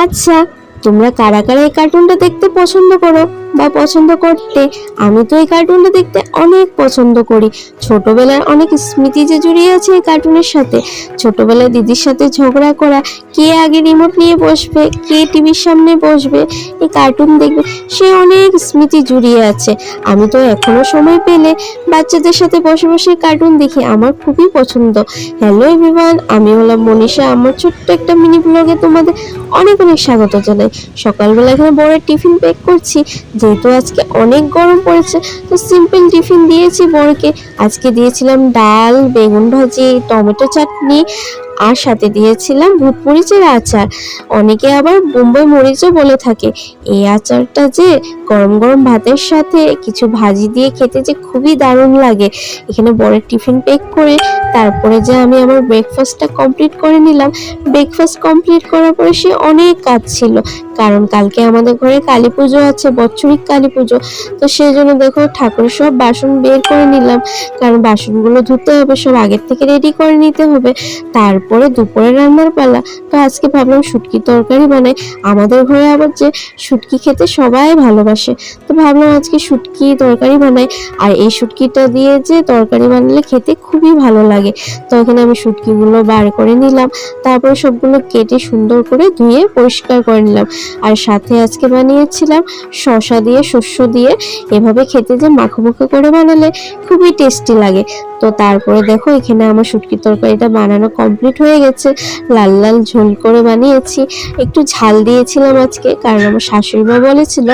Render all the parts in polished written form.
আচ্ছা, তোমরা কারা কারা এই কার্টুনটা দেখতে পছন্দ করো বা পছন্দ করতে? আমি তো এই কার্টুনটা দেখতে অনেক পছন্দ করি। ছোটবেলার অনেক স্মৃতি যে জড়িয়ে আছে এই কার্টুনের সাথে। ছোটবেলায় দিদির সাথে ঝগড়া করা, কে আগে রিমোট নিয়ে বসবে, কে টিভির সামনে বসবে, এই কার্টুন দেখবে, সে অনেক স্মৃতি জড়িয়ে আছে। আমি তো এখনো সময় পেলে বাচ্চাদের সাথে বসে বসে কার্টুন দেখি, আমার খুবই পছন্দ। হ্যালো এভরিওয়ান, আমি হলাম মনীষা। আমার ছোট্ট একটা মিনি ব্লগে তোমাদের অনেক অনেক স্বাগত জানাই। সকালবেলা এখানে বড় টিফিন প্যাক করছি, যেহেতু আজকে অনেক গরম পড়েছে, তো সিম্পল টিফিন দিয়েছি বরকে। আজকে দিয়েছিলাম ডাল, বেগুন ভাজি, টমেটো চাটনি, আর সাথে দিয়েছিলাম ভূত মরিচের আচার। অনেকে আবার বোম্বাই মরিচও বলে থাকে। এই আচারটা যে গরম গরম ভাতের সাথে কিছু ভাজি দিয়ে খেতে যে খুবই দারুণ লাগে। এখানে বড় টিফিন প্যাক করে তারপরে যে আমি আমার ব্রেকফাস্টটা কমপ্লিট করে নিলাম। ব্রেকফাস্ট কমপ্লিট করার পরে সে অনেক কাজ ছিল, কারণ কালকে আমাদের ঘরে কালী পুজো আছে, বৎসরিক কালী পুজো। তো সেই জন্য দেখো ঠাকুরের সব বাসন বের করে নিলাম, কারণ বাসনগুলো ধুতে হবে, সব আগের থেকে রেডি করে নিতে হবে। তারপরে দুপুরে রান্নার পালা। তো আজকে ভাবলাম শুটকি তরকারি বানাই। আমাদের ঘরে আবার যে শুটকি খেতে সবাই ভালোবাসে, তো ভাবলাম আজকে শুটকি তরকারি বানাই। আর এই শুটকিটা দিয়ে যে তরকারি বানালে খেতে খুবই ভালো লাগে। তো এখানে আমি শুটকিগুলো বার করে নিলাম, তারপরে সবগুলো কেটে সুন্দর করে ধুয়ে পরিষ্কার করে নিলাম। আর সাথে আজকে বানিয়েছিলাম শসা দিয়ে, শস্য দিয়ে। এভাবে খেতে যে মাখো মাখো করে বানালে খুবই টেস্টি লাগে। তো তারপরে দেখো এখানে আমার শুটকি তরকারিটা বানানো কমপ্লিট হয়ে গেছে। লাল লাল ঝোল করে বানিয়েছি, একটু ঝাল দিয়েছিলাম আজকে, কারণ আমার শাশুড়ি মা বলেছিল।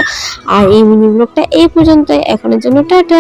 আর এই মিনি ব্লগটা এই পর্যন্তই, এখনের জন্য টাটা।